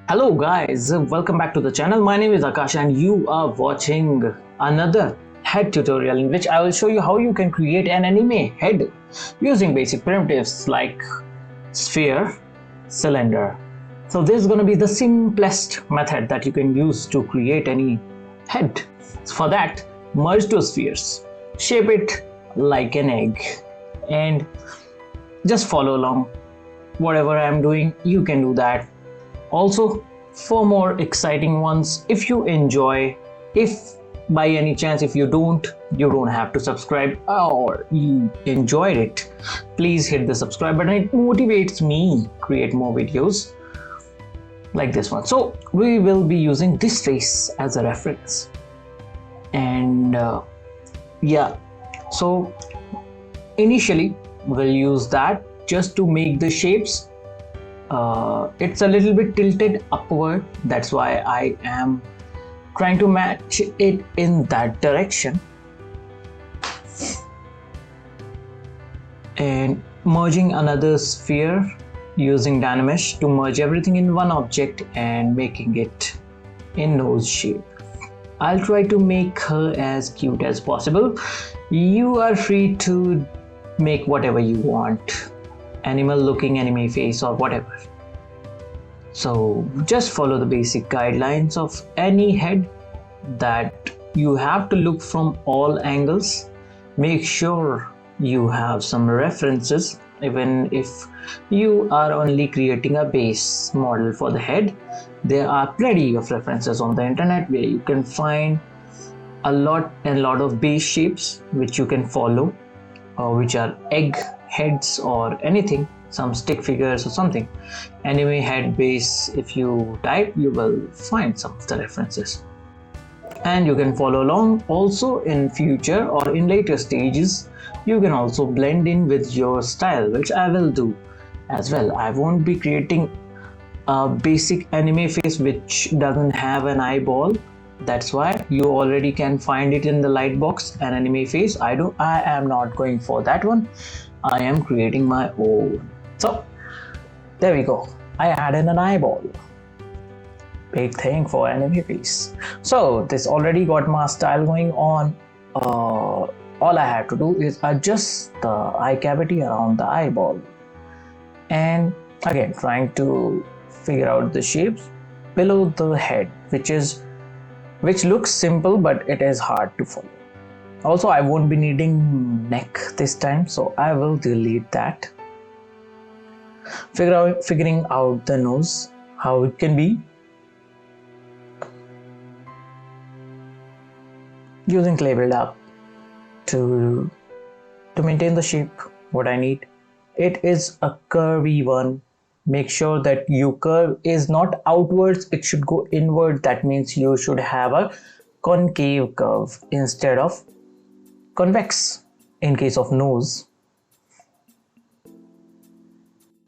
Hello guys, welcome back to the channel. My name is Akash and you are watching another head tutorial in which I will show you how you can create an anime head using basic primitives like sphere, cylinder. So this is going to be the simplest method that you can use to create any head. For that, merge two spheres, shape it like an egg and just follow along. Whatever I am doing, you can do that. Also, for more exciting ones, if you enjoy, if by any chance if you don't have to subscribe, or you enjoyed it, please hit the subscribe button. It motivates me create more videos like this one. So we will be using this face as a reference, and so initially we'll use that just to make the shapes. It's a little bit tilted upward, that's why I am trying to match it in that direction, and merging another sphere using Dynamesh to merge everything in one object and making it in nose shape. I'll try to make her as cute as possible. You are free to make whatever you want, animal looking anime face or whatever. So just follow the basic guidelines of any head, that you have to look from all angles. Make sure you have some references. Even if you are only creating a base model for the head, there are plenty of references on the internet where you can find a lot of base shapes which you can follow, which are egg heads or anything, some stick figures or something. Anime head base, if you type, you will find some of the references, and you can follow along. Also in future or in later stages, you can also blend in with your style, which I will do as well. I won't be creating a basic anime face which doesn't have an eyeball. That's why you already can find it in the lightbox, an anime face. I am not going for that one. I am creating my own. So there we go. I added an eyeball. Big thing for anime face. So this already got my style going on. All I have to do is adjust the eye cavity around the eyeball, and again trying to figure out the shapes below the head, which looks simple but it is hard to follow. Also, I won't be needing neck this time, so I will delete that. Figuring out the nose, how it can be. Using clay build-up to maintain the shape, what I need. It is a curvy one. Make sure that your curve is not outwards, it should go inward. That means you should have a concave curve instead of convex in case of nose.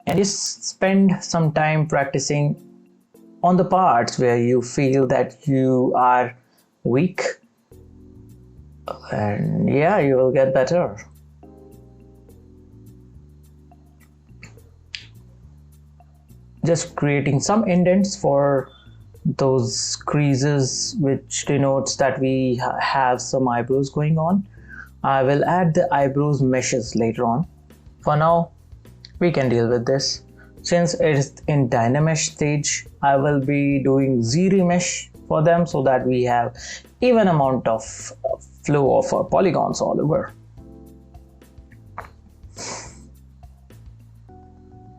And just spend some time practicing on the parts where you feel that you are weak, and yeah, you will get better. Just creating some indents for those creases, which denotes that we have some eyebrows going on. I will add the eyebrows meshes later on. For now, we can deal with this. Since it is in Dynamesh stage, I will be doing ZBrush for them so that we have even amount of flow of polygons all over.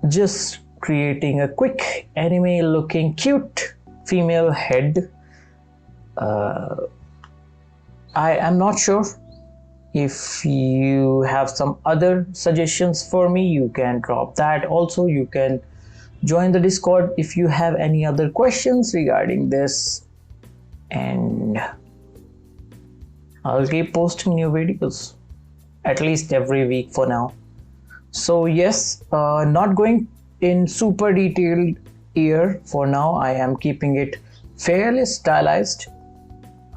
Just creating a quick anime looking cute female head. I am not sure. If you have some other suggestions for me, you can drop that. Also, you can join the Discord if you have any other questions regarding this, and I'll keep posting new videos at least every week for now. So yes, not going in super detailed here for now. I am keeping it fairly stylized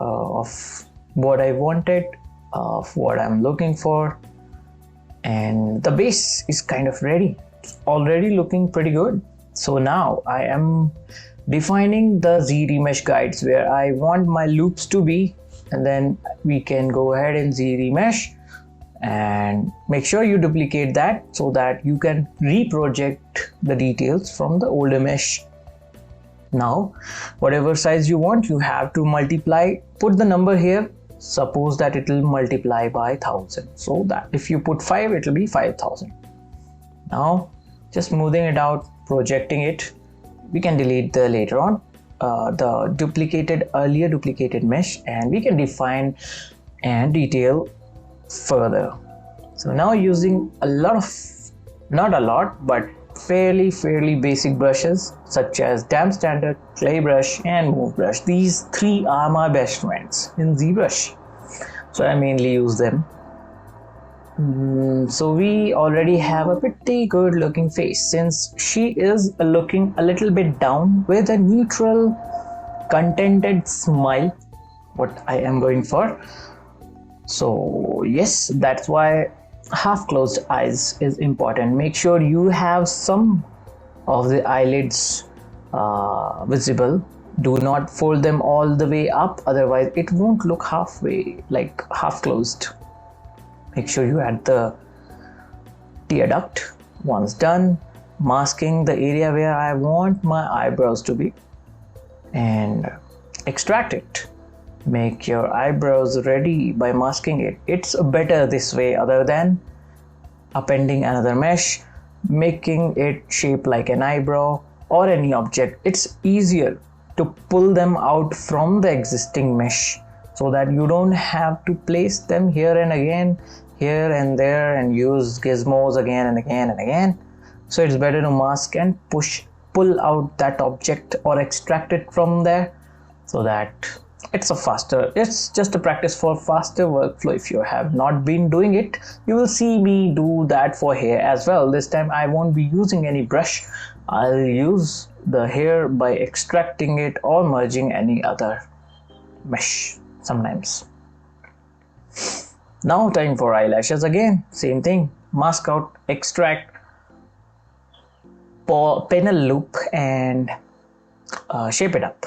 of what I wanted, of what I'm looking for, and the base is kind of ready. It's already looking pretty good. So now I am defining the Z remesh guides where I want my loops to be, and then we can go ahead and Z remesh and make sure you duplicate that so that you can reproject the details from the older mesh. Now whatever size you want, you have to multiply, put the number here. Suppose that it will multiply by 1000, so that if you put 5, it will be 5000. Now just smoothing it out, projecting it. We can delete the later on the earlier duplicated mesh, and we can define and detail further. So now using a lot of, not a lot, but fairly basic brushes such as damp standard, clay brush and move brush. These three are my best friends in ZBrush, so I mainly use them. So we already have a pretty good looking face, since she is looking a little bit down with a neutral contented smile, what I am going for. So yes, that's why half closed eyes is important. Make sure you have some of the eyelids visible. Do not fold them all the way up, otherwise it won't look halfway, like half closed. Make sure you add the tear duct. Once done, masking the area where I want my eyebrows to be, and extract it. Make your eyebrows ready by masking it. It's better this way other than appending another mesh, making it shape like an eyebrow or any object. It's easier to pull them out from the existing mesh, so that you don't have to place them here and again, here and there, and use gizmos again and again and again. So it's better to mask and pull out that object or extract it from there, so that it's just a practice for faster workflow. If you have not been doing it, you will see me do that for hair as well. This time I won't be using any brush. I'll use the hair by extracting it or merging any other mesh sometimes. Now time for eyelashes again. Same thing, mask out, extract, pin a loop and shape it up.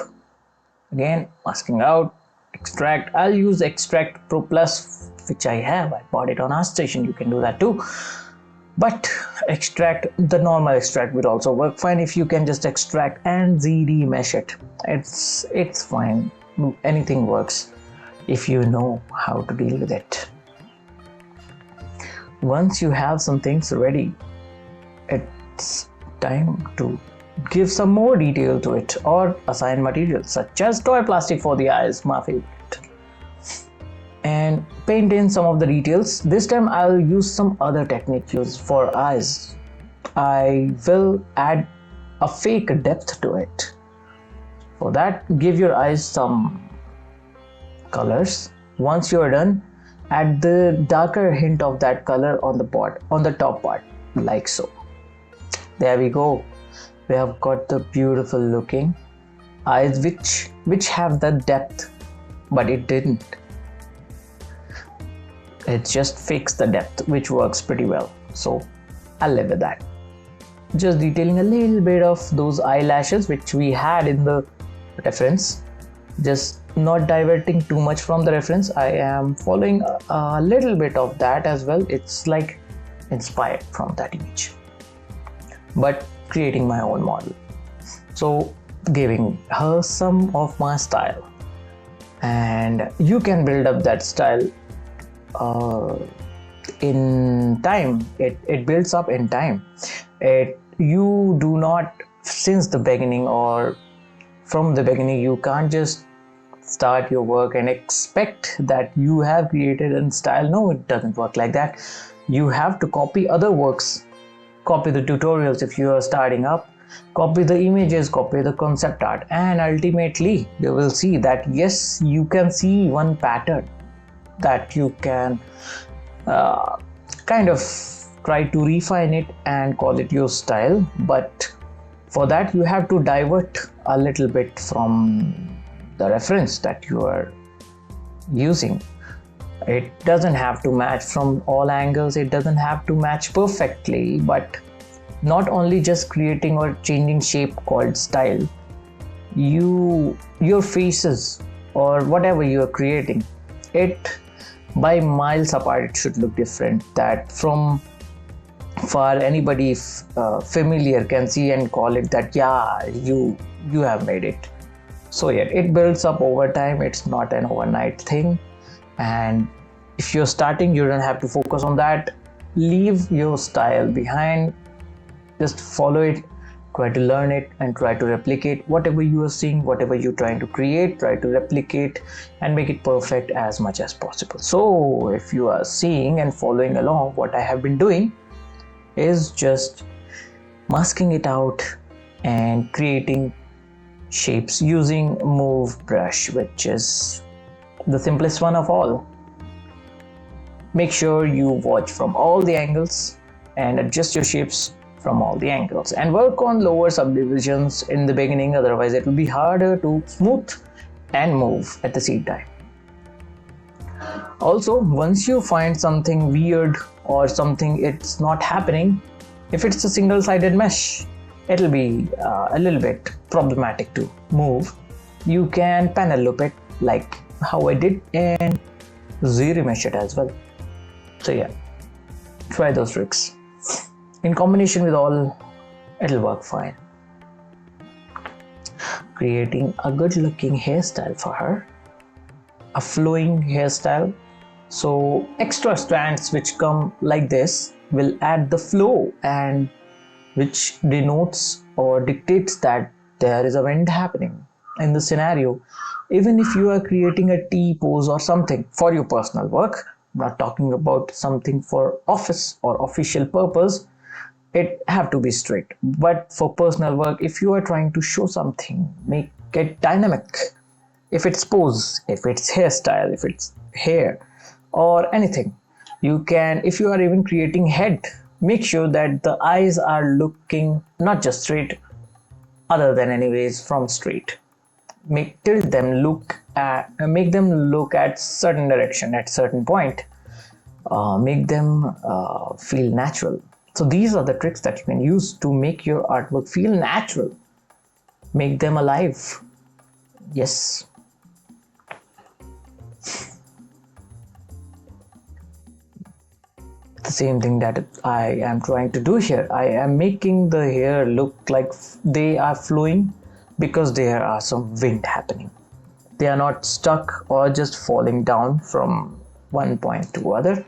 Again, masking out, extract. I'll use Extract Pro Plus, which I have. I bought it on ArtStation. You can do that too. But extract, the normal extract would also work fine. If you can just extract and Z remesh it, it's fine. Anything works if you know how to deal with it. Once you have some things ready, it's time to give some more detail to it or assign materials such as toy plastic for the eyes, my favorite, and paint in some of the details. This time I'll use some other technique used for eyes. I will add a fake depth to it. For that, give your eyes some colors. Once you're done, add the darker hint of that color on the top part, like so. There we go. We have got the beautiful looking eyes which have the depth, but it didn't. It just fixed the depth, which works pretty well. So I'll live with that. Just detailing a little bit of those eyelashes which we had in the reference. Just not diverting too much from the reference. I am following a little bit of that as well. It's like inspired from that image, but creating my own model. So giving her some of my style, and you can build up that style in time. It builds up in time. You do not, since the beginning or from the beginning, you can't just start your work and expect that you have created a style. No, it doesn't work like that. You have to copy other works, copy the tutorials if you are starting up, copy the images, copy the concept art, and ultimately you will see that yes, you can see one pattern that you can kind of try to refine it and call it your style. But for that, you have to divert a little bit from the reference that you are using. It doesn't have to match from all angles, it doesn't have to match perfectly, but not only just creating or changing shape called style, your faces or whatever you are creating, it by miles apart it should look different, that from far anybody familiar can see and call it that yeah, you have made it. So yeah, it builds up over time. It's not an overnight thing, and if you're starting, you don't have to focus on that. Leave your style behind, just follow it, try to learn it, and try to replicate whatever you are seeing, whatever you're trying to create. Try to replicate and make it perfect as much as possible. So if you are seeing and following along, what I have been doing is just masking it out and creating shapes using Move Brush, which is the simplest one of all. Make sure you watch from all the angles and adjust your shapes from all the angles, and work on lower subdivisions in the beginning, otherwise it will be harder to smooth and move at the same time. Also, once you find something weird or something it's not happening, if it's a single-sided mesh, it'll be a little bit problematic to move. You can panel loop it like how I did and ZBrush it as well. So yeah, try those tricks. In combination with all, it'll work fine. Creating a good looking hairstyle for her, a flowing hairstyle. So extra strands which come like this will add the flow, and which denotes or dictates that there is a wind happening in the scenario. Even if you are creating a T pose or something for your personal work, I'm not talking about something for office or official purpose, it have to be straight. But for personal work, if you are trying to show something, make it dynamic. If it's pose, if it's hairstyle, if it's hair or anything, you can, if you are even creating head, make sure that the eyes are looking not just straight, other than anyways from straight. Make them look at certain direction at certain point. Make them feel natural. So these are the tricks that you can use to make your artwork feel natural. Make them alive. Yes. The same thing that I am trying to do here. I am making the hair look like they are flowing because there are some wind happening. They are not stuck or just falling down from one point to other.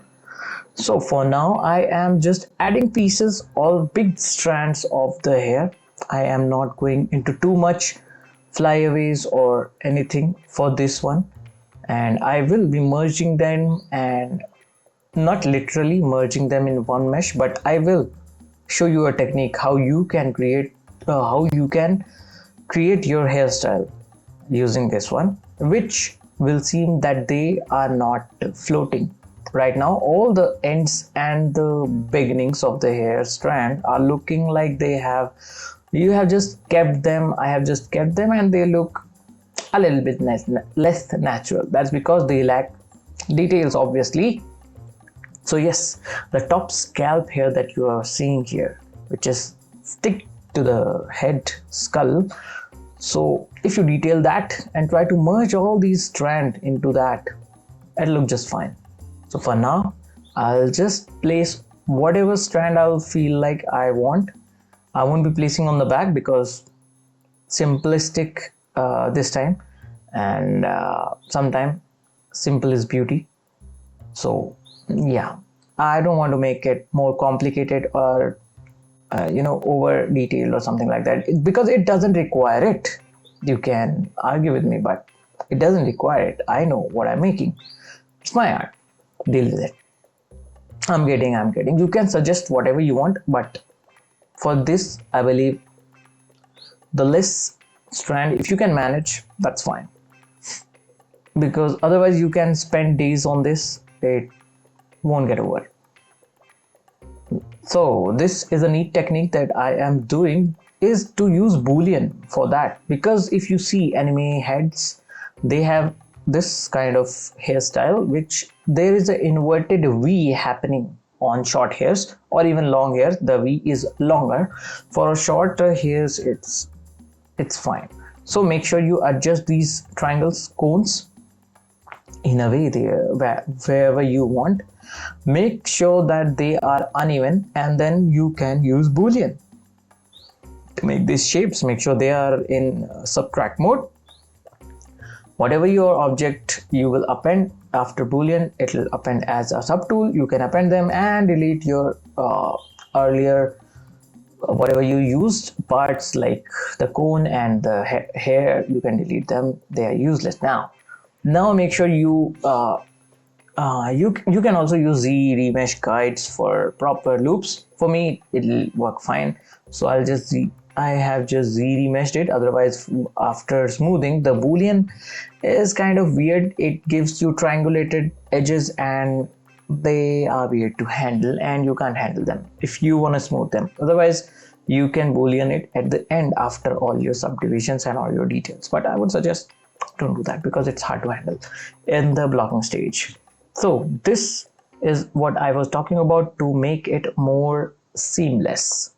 So for now, I am just adding pieces or big strands of the hair. I am not going into too much flyaways or anything for this one, and I will be merging them, and not literally merging them in one mesh, but I will show you a technique how you can create your hairstyle using this one, which will seem that they are not floating. Right now, all the ends and the beginnings of the hair strand are looking like you have just kept them, I have just kept them, and they look a little bit less natural. That's because they lack details, obviously. So yes, the top scalp hair that you are seeing here, which is stick to the head skull. So if you detail that and try to merge all these strands into that, it'll look just fine. So for now, I'll just place whatever strand I'll feel like I want. I won't be placing on the back because simplistic this time, and sometimes simple is beauty. So yeah, I don't want to make it more complicated or over detailed or something like that, because it doesn't require it. You can argue with me, but it doesn't require it. I know what I'm making. It's my art. Deal with it. I'm getting. You can suggest whatever you want, but for this, I believe the less strand, if you can manage, that's fine. Because otherwise you can spend days on this, it won't get over. So this is a neat technique that I am doing, is to use boolean for that, because if you see anime heads, they have this kind of hairstyle which there is an inverted V happening on short hairs or even long hair. The V is longer. For short hairs, it's fine. So make sure you adjust these triangles, cones, in a way wherever you want. Make sure that they are uneven, and then you can use Boolean to make these shapes. Make sure they are in subtract mode. Whatever your object you will append after Boolean, it will append as a subtool. You can append them and delete your earlier whatever you used parts, like the cone and the hair. You can delete them. They are useless now. Make sure you you can also use Z remesh guides for proper loops. For me, it'll work fine. So I have just Z remeshed it. Otherwise, after smoothing, the Boolean is kind of weird. It gives you triangulated edges and they are weird to handle, and you can't handle them if you want to smooth them. Otherwise, you can Boolean it at the end after all your subdivisions and all your details. But I would suggest don't do that because it's hard to handle in the blocking stage. So this is what I was talking about to make it more seamless.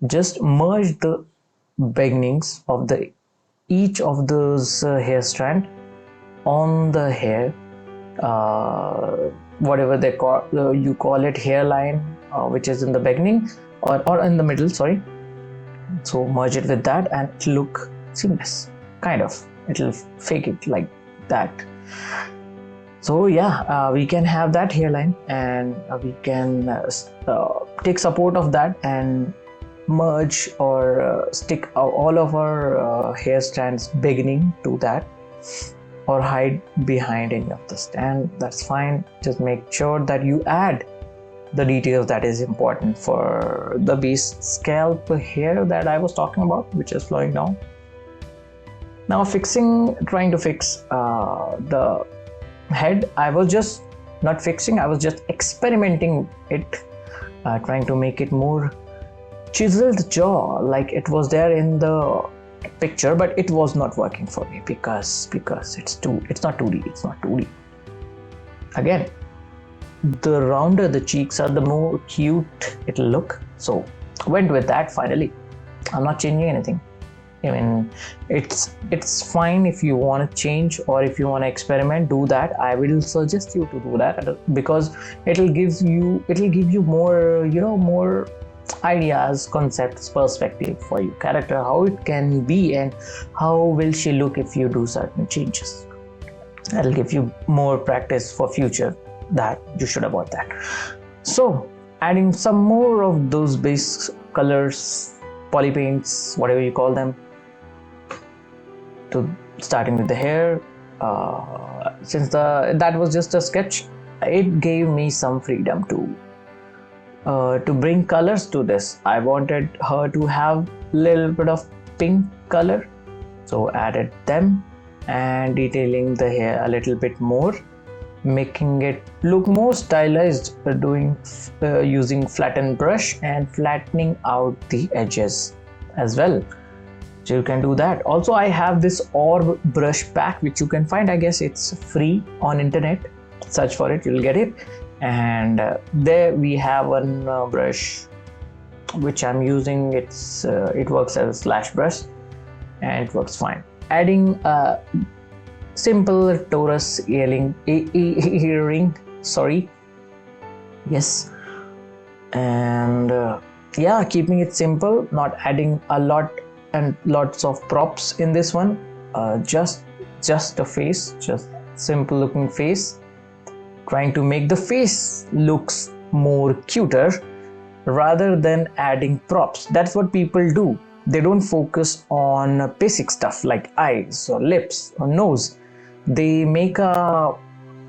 Just merge the beginnings of each of those hair strand on the hair, whatever they call you call it, hairline, which is in the beginning or in the middle, sorry. So merge it with that and it'll look seamless, kind of. It'll fake it like that. So yeah, we can have that hairline, and we can take support of that and merge or stick all of our hair strands beginning to that, or hide behind any of the stand. That's fine. Just make sure that you add the details that is important for the base scalp hair that I was talking about, which is flowing down. Now trying to fix the head. I was just not fixing, I was just experimenting it, trying to make it more chiseled jaw like it was there in the picture, but it was not working for me because it's not 2D. Again, the rounder the cheeks are, the more cute it'll look. So went with that finally. I'm not changing anything. I mean, it's fine if you want to change or if you want to experiment, do that. I will suggest you to do that because it'll give you more, more ideas, concepts, perspective for your character, how it can be and how will she look if you do certain changes. That'll give you more practice for future, that you should avoid that. So adding some more of those base colors, poly paints, whatever you call them, to starting with the hair. Since that was just a sketch, it gave me some freedom to bring colors to this. I wanted her to have a little bit of pink color, so added them and detailing the hair a little bit more, making it look more stylized, using flattened brush and flattening out the edges as well. So you can do that. Also, I have this orb brush pack which you can find. I guess it's free on internet. Search for it, you'll get it. And there we have one brush which I'm using. It works as a slash brush and it works fine. Adding a simple Taurus earring. Sorry. Yes. And yeah, keeping it simple, not adding a lot and lots of props in this one. Just a face, just simple looking face, trying to make the face looks more cuter rather than adding props. That's what people do. They don't focus on basic stuff like eyes or lips or nose. They make a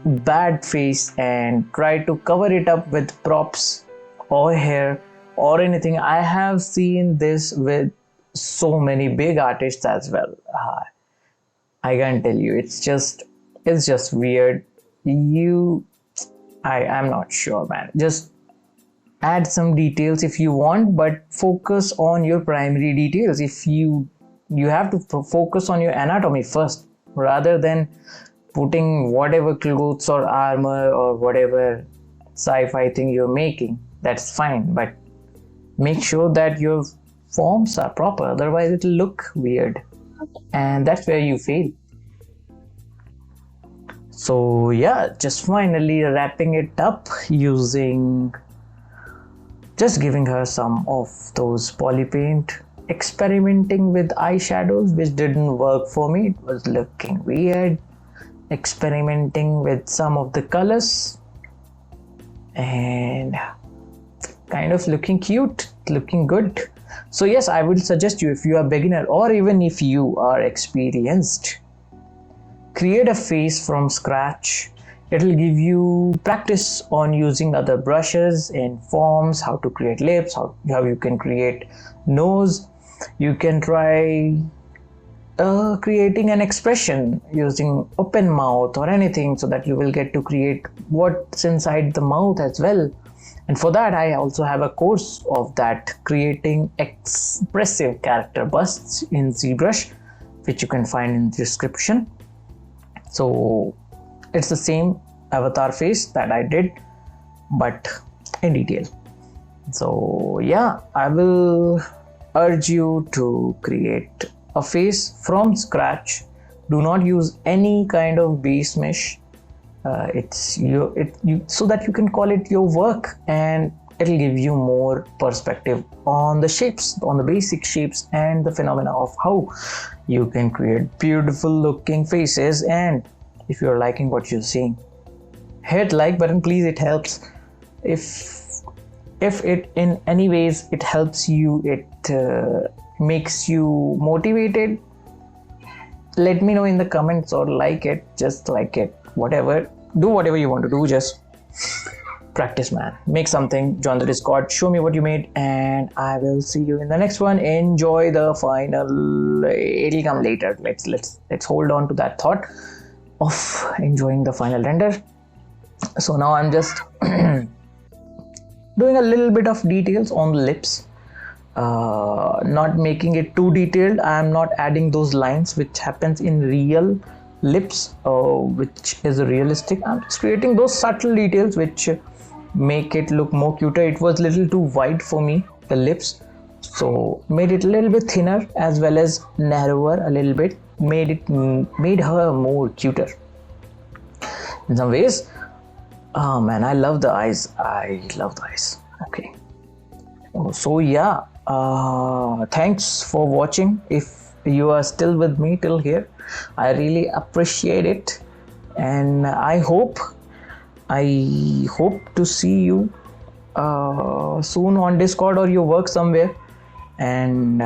bad face and try to cover it up with props or hair or anything. I have seen this with so many big artists as well. I can't tell you, it's just weird. I'm not sure, man. Just add some details if you want, but focus on your primary details. If you have to focus on your anatomy first rather than putting whatever clothes or armor or whatever sci-fi thing you're making, that's fine, but make sure that your forms are proper, otherwise it'll look weird, and that's where you fail. So yeah, just finally wrapping it up using, just giving her some of those poly paint, experimenting with eyeshadows, which didn't work for me, it was looking weird, experimenting with some of the colors and kind of looking cute, looking good. So yes, I would suggest you, if you are beginner or even if you are experienced, create a face from scratch. It'll give you practice on using other brushes and forms, how to create lips, how you can create nose. You can try creating an expression using open mouth or anything, so that you will get to create what's inside the mouth as well. And for that, I also have a course of that, creating expressive character busts in ZBrush, which you can find in the description. So it's the same avatar face that I did, but in detail. So yeah, I will urge you to create a face from scratch. Do not use any kind of base mesh. So that you can call it your work, and it'll give you more perspective on the shapes, on the basic shapes and the phenomena of how you can create beautiful looking faces. And if you're liking what you're seeing, hit like button please, it helps. If it in any ways it helps you, it makes you motivated, let me know in the comments, or like it, just like it, whatever, do whatever you want to do, just practice, man. Make something, join the Discord, show me what you made, and I will see you in the next one. Enjoy the final, it'll come later. Let's hold on to that thought of enjoying the final render. So now I'm just doing a little bit of details on the lips, not making it too detailed. I am not adding those lines which happens in real lips, which is realistic. I'm just creating those subtle details which make it look more cuter. It was a little too wide for me, the lips, so made it a little bit thinner as well as narrower a little bit, made her more cuter in some ways. Oh man, I love the eyes. Okay, so yeah, thanks for watching. If you are still with me till here, I really appreciate it, and I hope to see you soon on Discord or your work somewhere. And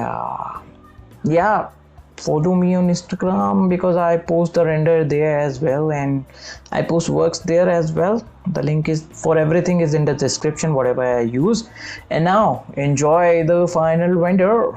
yeah, follow me on Instagram, because I post the render there as well, and I post works there as well. The link is for everything is in the description, whatever I use. And now enjoy the final render.